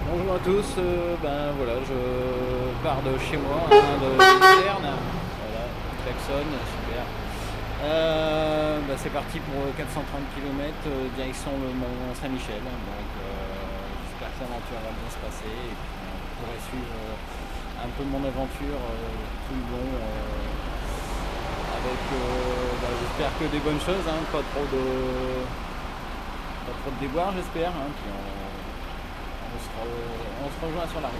Bonjour à tous, voilà, je pars de chez moi, de Lucerne, voilà, klaxon, super. C'est parti pour 430 km, direction le Mont Saint-Michel, j'espère que l'aventure va bien se passer et puis vous pourrez suivre un peu mon aventure tout le long avec, j'espère que des bonnes choses, hein, pas trop de déboires j'espère, hein, puis on se rejoint sur la route.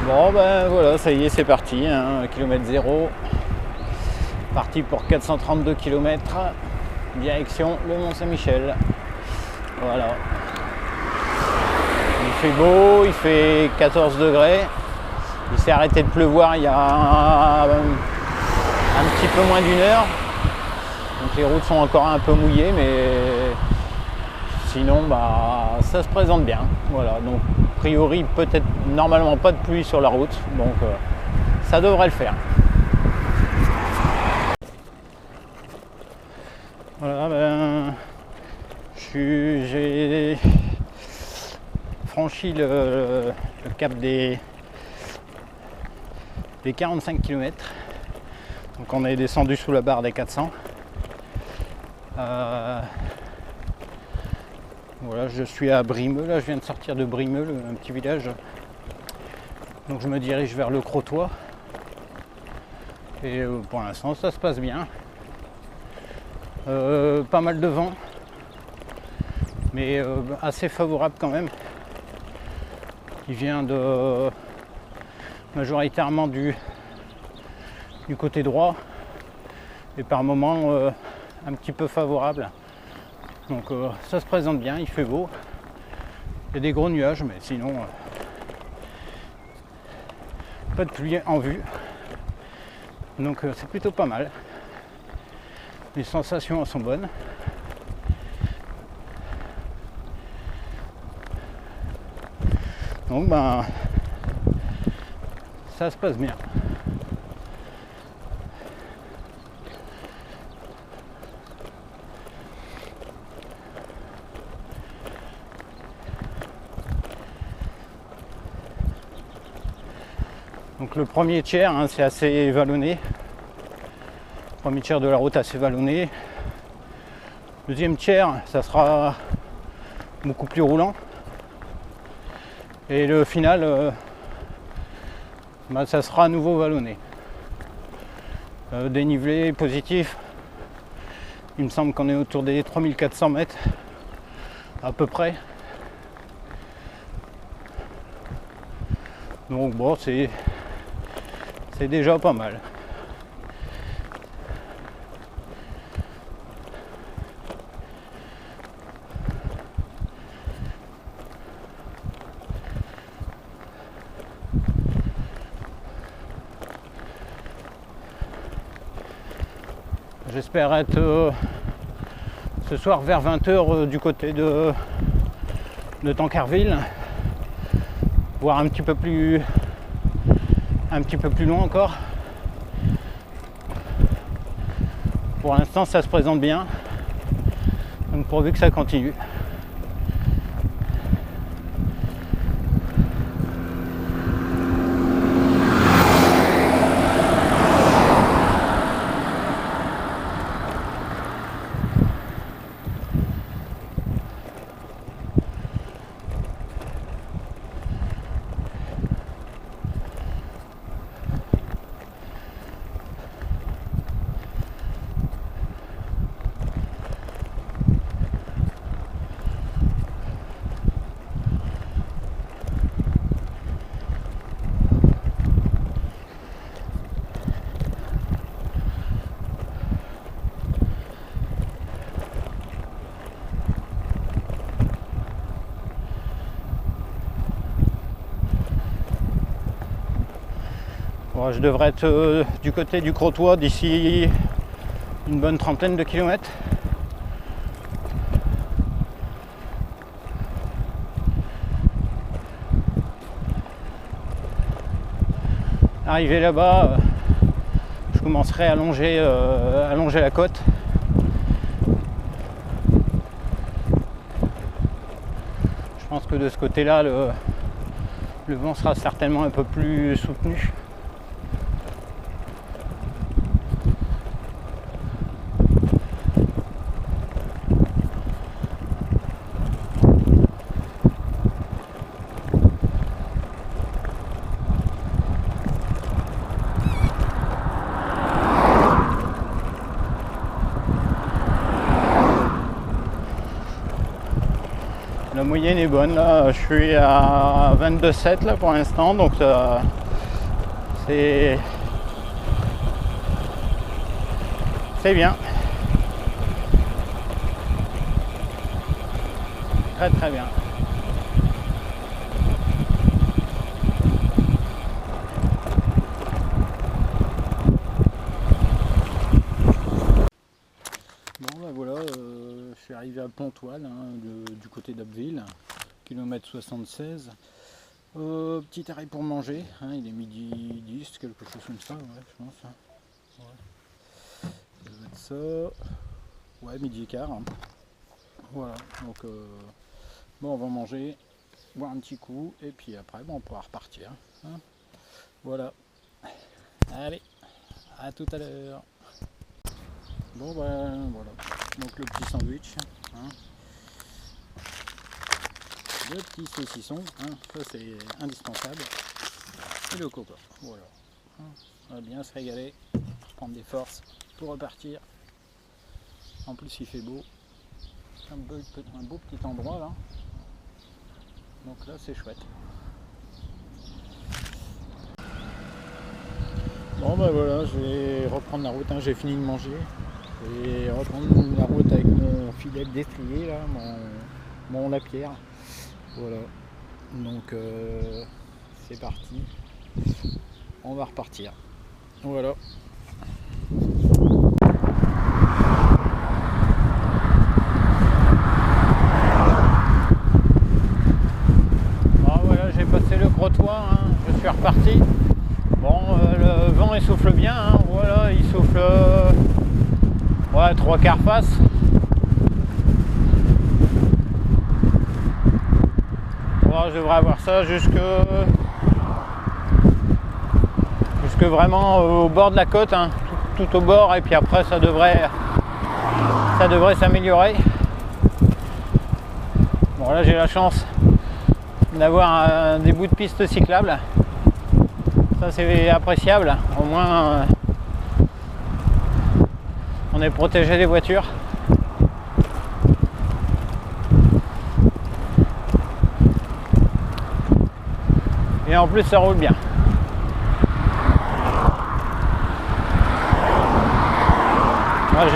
Bon ben voilà, ça y est, c'est parti, hein, kilomètre 0. Parti pour 432 km, direction le Mont Saint-Michel. Voilà. Il fait beau, il fait 14 degrés. Il s'est arrêté de pleuvoir il y a un petit peu moins d'une heure. Donc les routes sont encore un peu mouillées, mais sinon ça se présente bien. Voilà, donc a priori peut-être normalement pas de pluie sur la route, donc ça devrait le faire. Voilà, j'ai franchi le cap des 45 km. Donc on est descendu sous la barre des 400. Voilà, je suis à Brimeux, là je viens de sortir de Brimeux, un petit village. Donc je me dirige vers le Crotoy. Et pour l'instant ça se passe bien. Pas mal de vent, mais assez favorable quand même. Il vient de majoritairement du côté droit et par moments un petit peu favorable. Donc ça se présente bien, il fait beau. Il y a des gros nuages, mais sinon pas de pluie en vue. Donc c'est plutôt pas mal. Les sensations sont bonnes. Donc ça se passe bien. Donc le premier tiers, hein, c'est assez vallonné. Premier tiers de la route assez vallonné. Deuxième tiers, ça sera beaucoup plus roulant. Et le final, ça sera à nouveau vallonné. Dénivelé positif. Il me semble qu'on est autour des 3400 mètres à peu près. Donc bon, c'est déjà pas mal. J'espère être ce soir vers 20h du côté de Tancarville, voire un petit peu plus loin encore. Pour l'instant ça se présente bien, donc pourvu que ça continue. Bon, je devrais être du côté du Crotoy d'ici une bonne trentaine de kilomètres. Arrivé là-bas, je commencerai à allonger la côte. Je Je pense que de ce côté-là, le vent sera certainement un peu plus soutenu. La moyenne est bonne là, je suis à 22,7 là pour l'instant, donc c'est bien. Très très bien. Bon ben voilà, je suis arrivé à Pontoise, du côté d'Abbeville, kilomètre 76. Petit arrêt pour manger, il est midi 10, quelque chose comme ça, ouais, je pense. Ouais. Ça doit être ça. Ouais, midi et quart. Voilà, donc bon, on va manger, boire un petit coup, et puis après, bon, on pourra repartir. Voilà. Allez, à tout à l'heure. Bon ben voilà, donc le petit sandwich, le petit saucisson, ça c'est indispensable, et le coca, voilà. On va bien se régaler, prendre des forces pour repartir. En plus il fait beau, un beau petit endroit là, donc là c'est chouette. Bon ben voilà, je vais reprendre la route, j'ai fini de manger. Et reprendre la route avec mon fidèle destrier là, mon Lapierre. Voilà. Donc c'est parti. On va repartir. Voilà. Ah voilà, j'ai passé le crottoir, je suis reparti. Bon, le vent il souffle bien, voilà, il souffle. Ouais, 3/4 face. Voilà, je devrais avoir ça jusque vraiment au bord de la côte, tout au bord, et puis après ça devrait s'améliorer. Bon là j'ai la chance d'avoir des bouts de piste cyclables. Ça c'est appréciable, au moins on est protégé des voitures. Et en plus ça roule bien. Moi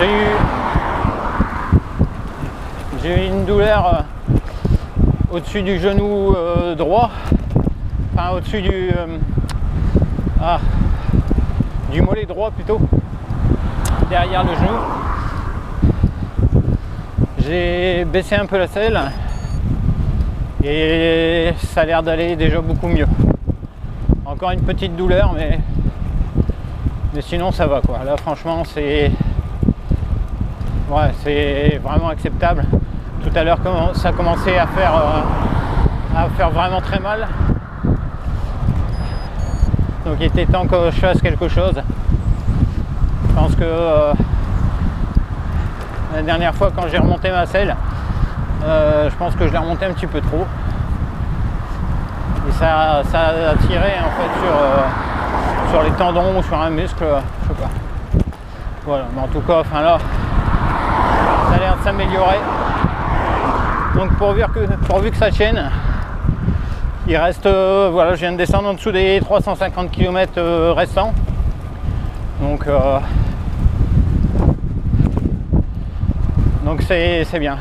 j'ai eu une douleur au-dessus du genou droit, enfin au-dessus du mollet droit plutôt, derrière le genou. J'ai baissé un peu la selle et ça a l'air d'aller déjà beaucoup mieux. Encore une petite douleur, mais sinon ça va quoi. Là franchement c'est vraiment acceptable. Tout à l'heure ça a commencé à faire vraiment très mal. Donc il était temps que je fasse quelque chose. Je pense que la dernière fois quand j'ai remonté ma selle, je pense que je l'ai remonté un petit peu trop. Et ça a tiré en fait sur les tendons ou sur un muscle, je sais pas. Voilà, mais en tout cas, enfin là, ça a l'air de s'améliorer. Donc pourvu que ça tienne, il reste, voilà, je viens de descendre en dessous des 350 km restants. Donc c'est bien.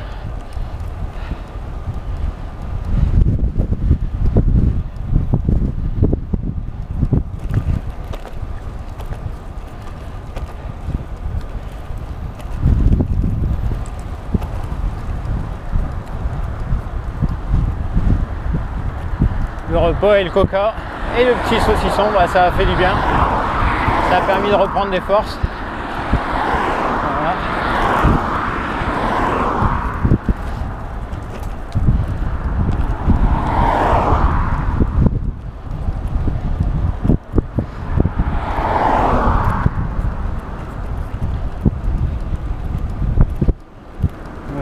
Le repas et le coca et le petit saucisson, ça a fait du bien. Ça a permis de reprendre des forces. Voilà.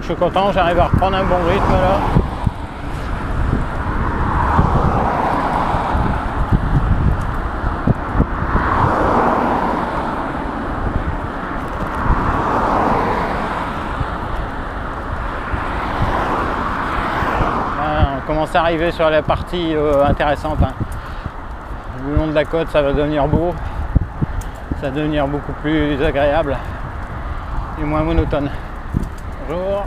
suis content, j'arrive à reprendre un bon rythme là. Là, on commence à arriver sur la partie intéressante. Hein. Le long de la côte, ça va devenir beau. Ça va devenir beaucoup plus agréable et moins monotone. Bonjour.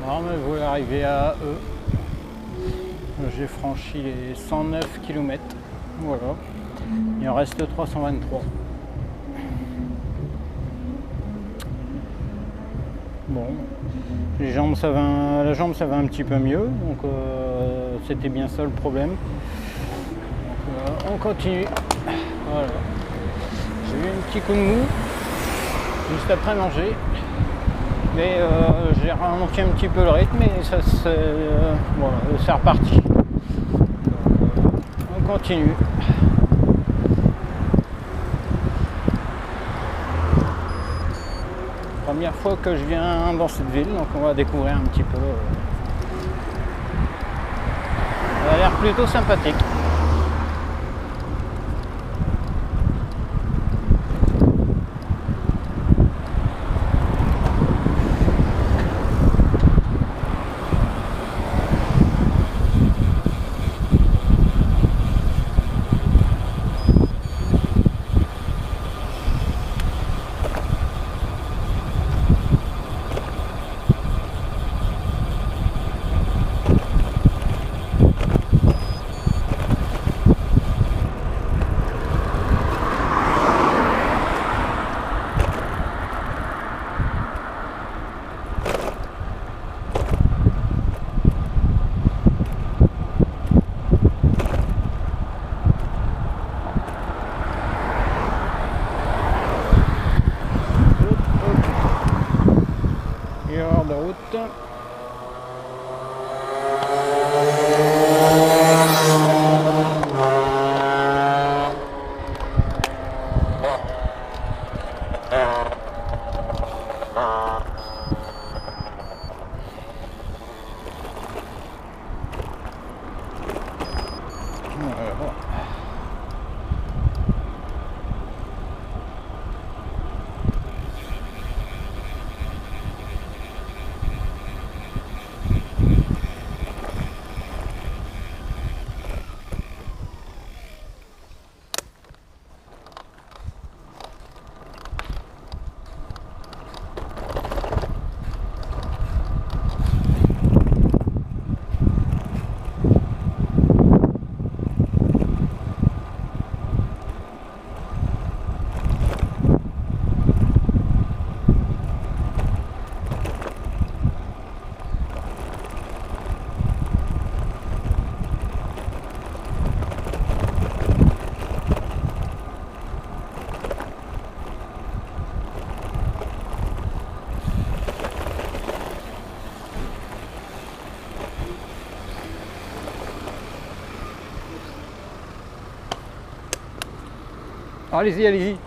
Bon, mais voilà, arrivé à eux. J'ai franchi les 109 km. Voilà. Il en reste 323. Bon, les jambes, la jambe ça va un petit peu mieux, donc c'était bien ça le problème. Donc, on continue. Voilà. J'ai eu un petit coup de mou juste après manger, mais j'ai remonté un petit peu le rythme et ça voilà, c'est reparti. On continue. Première fois que je viens dans cette ville, donc on va découvrir un petit peu. Ça a l'air plutôt sympathique. De route. Allez-y, allez-y.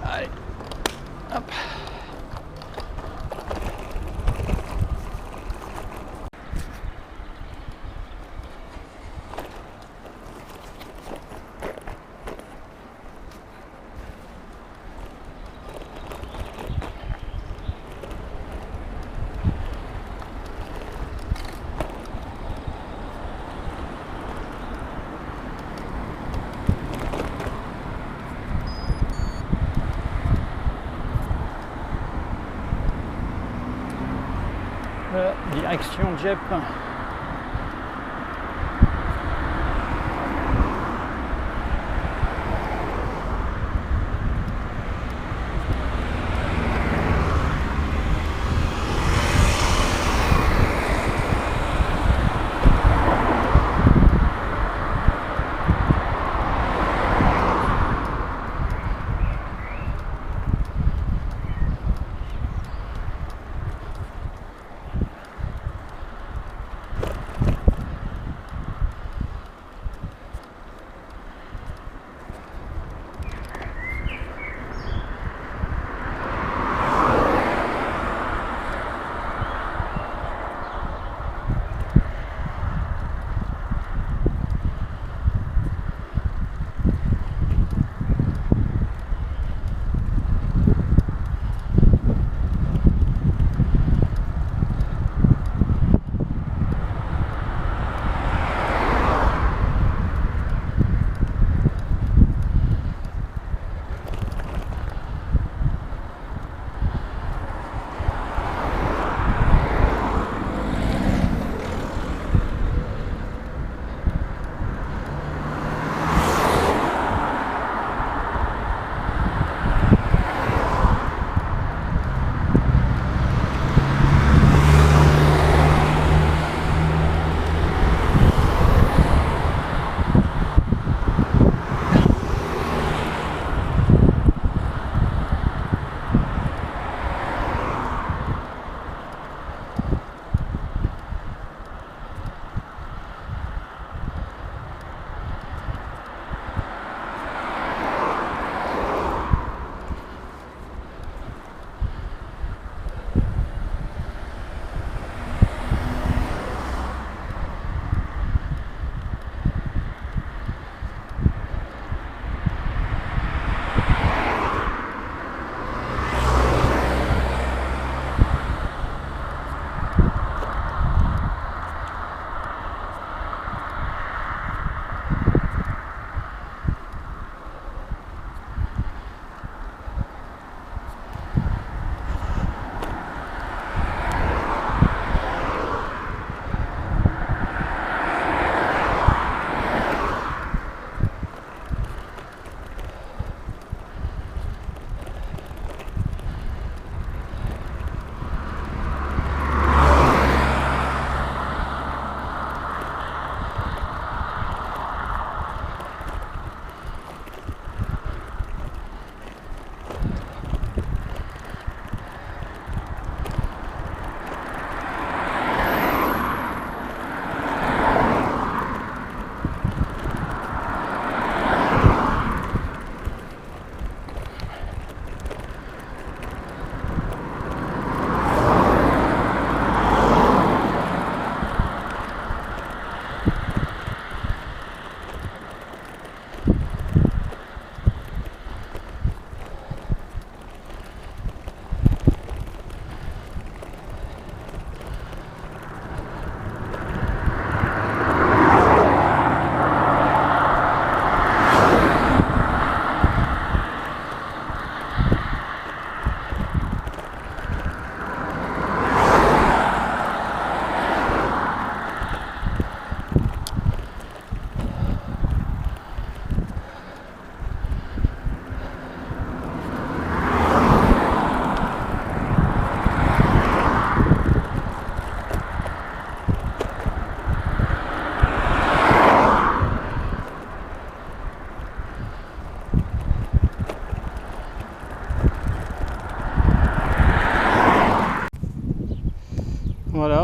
Allez. Hop. Direction Dieppe.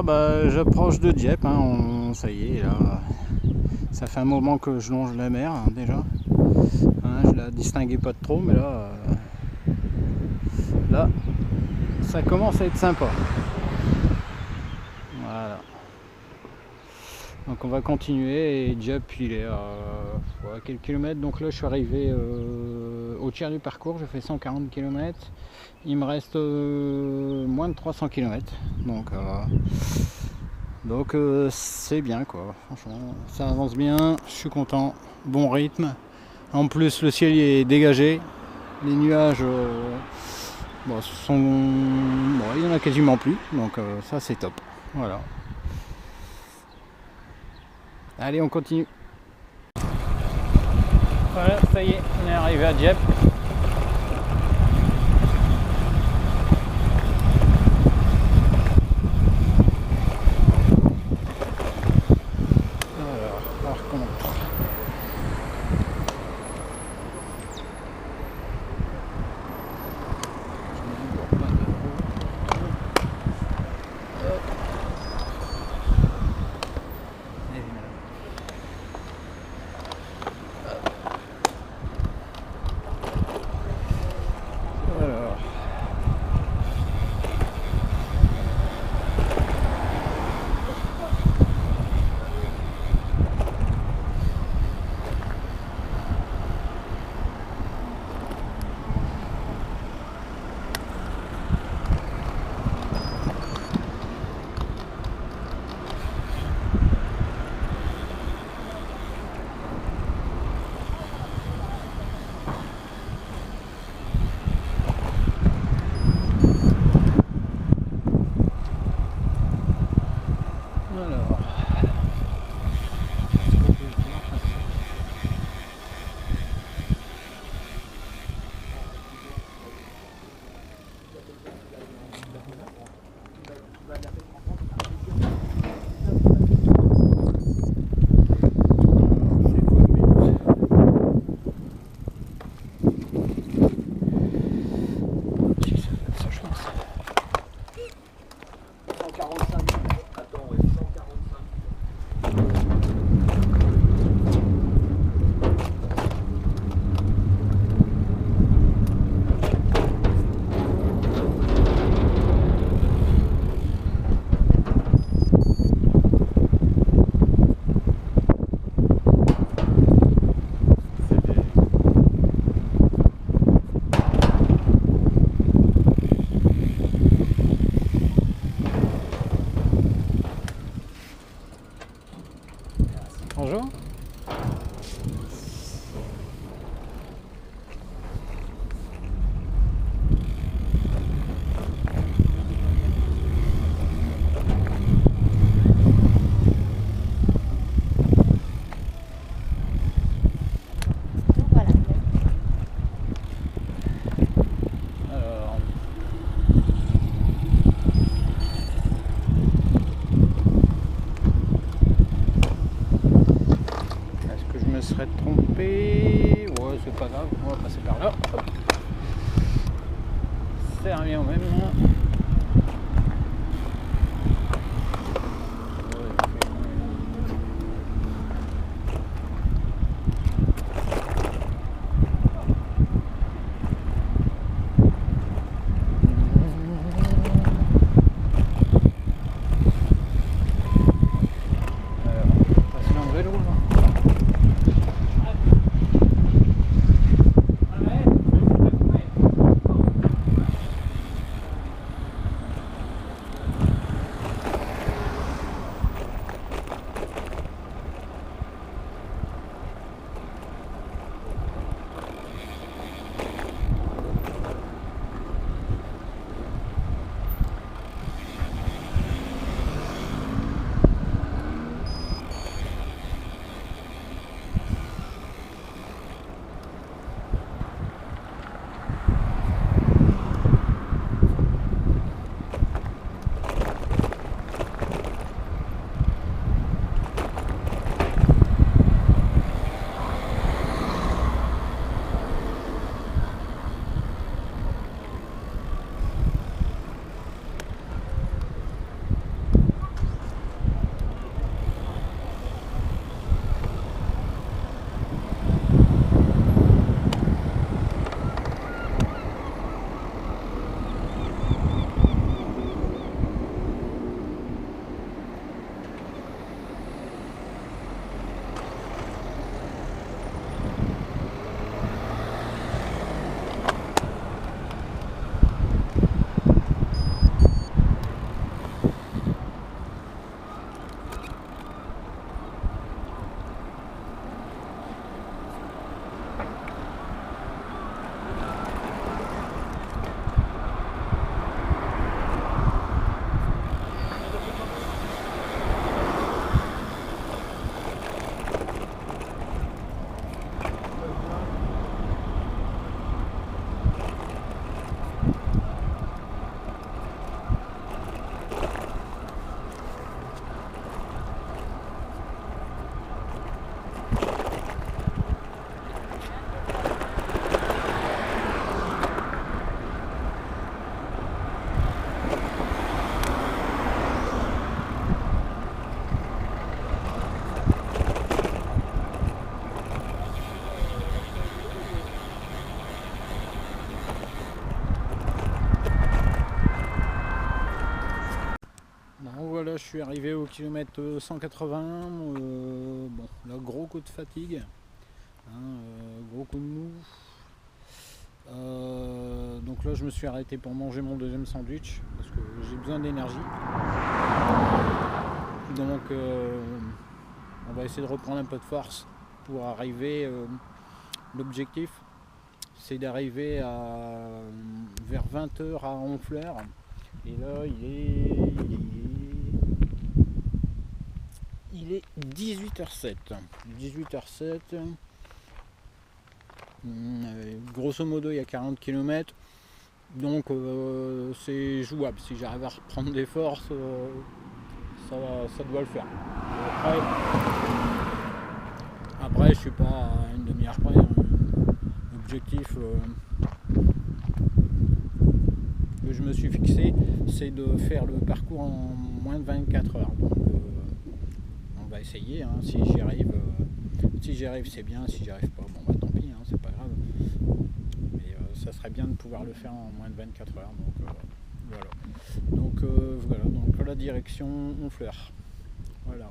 bah, j'approche de Dieppe, hein, ça y est, là, ça fait un moment que je longe la mer, hein, déjà. Hein, je la distinguais pas de trop, mais là, ça commence à être sympa. Voilà. Donc on va continuer et Dieppe il est à quelques kilomètres. Donc là je suis arrivé au tiers du parcours, j'ai fait 140 km. Il me reste moins de 300 km. Donc c'est bien quoi, franchement ça avance bien, je suis content, bon rythme. En plus le ciel est dégagé, les nuages il y en a quasiment plus, donc ça c'est top. Voilà. Allez, on continue. Voilà, ça y est, on est arrivé à Dieppe. Alors, par contre, bonjour. Serait trompé, ouais c'est pas grave, on va passer par là. C'est rien au même. suis arrivé au kilomètre 180. Bon, là, gros coup de fatigue, hein, gros coup de mou. Donc là, je me suis arrêté pour manger mon deuxième sandwich parce que j'ai besoin d'énergie. Donc, on va essayer de reprendre un peu de force pour arriver. L'objectif, c'est d'arriver vers 20h à Honfleur. Et là, il est 18h07. 18h07. Grosso modo, il y a 40 km. Donc, c'est jouable. Si j'arrive à reprendre des forces, ça doit le faire. Après, je suis pas à une demi-heure près. L'objectif que je me suis fixé, c'est de faire le parcours en moins de 24 heures. Donc, on va essayer. Hein. Si j'y arrive, c'est bien. Si j'y arrive pas, bon bah tant pis, hein, c'est pas grave. Mais ça serait bien de pouvoir le faire en moins de 24 heures. Donc voilà. Donc la direction Honfleur. Voilà.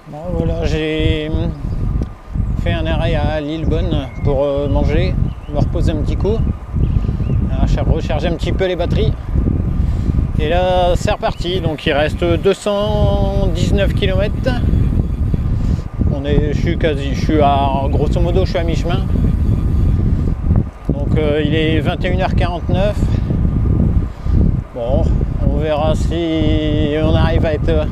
Bon voilà, j'ai fait un arrêt à Lillebonne pour manger, me reposer un petit coup, recharger un petit peu les batteries. Et là c'est reparti, donc il reste 219 km. Grosso modo je suis à mi-chemin. Donc il est 21h49. Bon, on verra si on arrive à être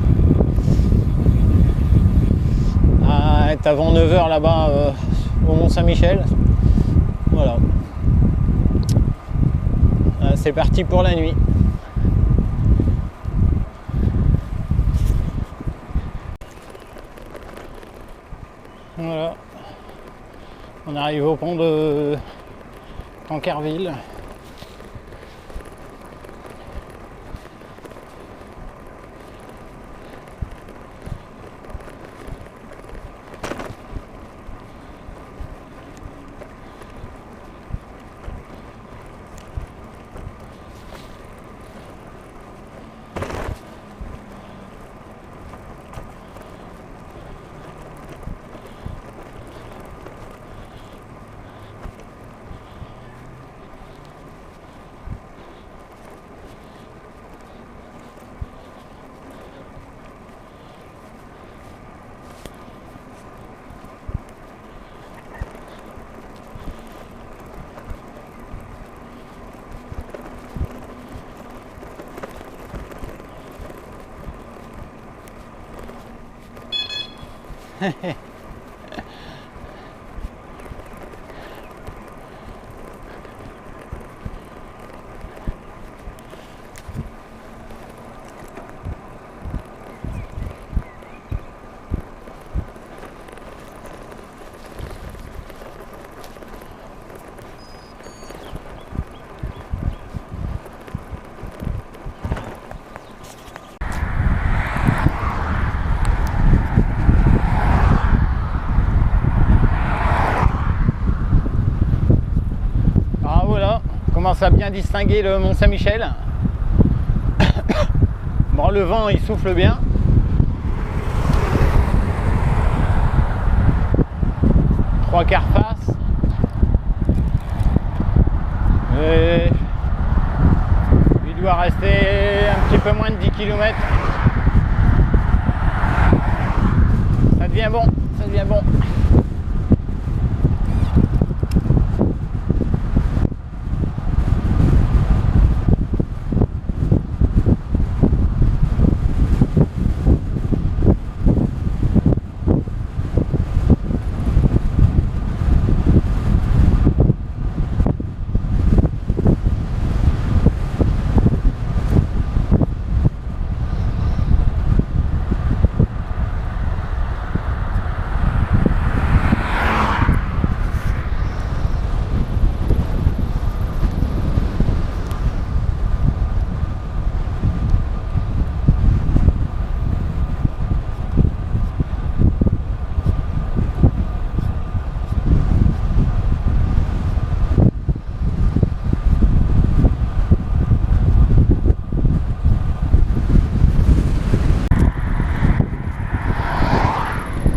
avant 9h là-bas au Mont-Saint-Michel. Voilà. C'est parti pour la nuit. Voilà. On arrive au pont de Tancarville. commence à bien distinguer le Mont-Saint-Michel. Bon, le vent il souffle bien. Trois quarts face. Et il doit rester un petit peu moins de 10 km. Ça devient bon, ça devient bon.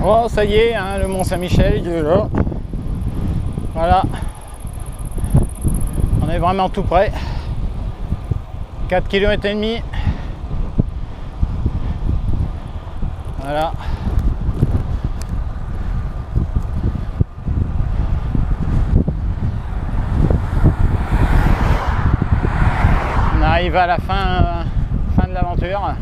Oh, ça y est, hein, le Mont Saint-Michel, il est là. Voilà. On est vraiment tout près. 4 km et demi. Voilà. On arrive à la fin de l'aventure.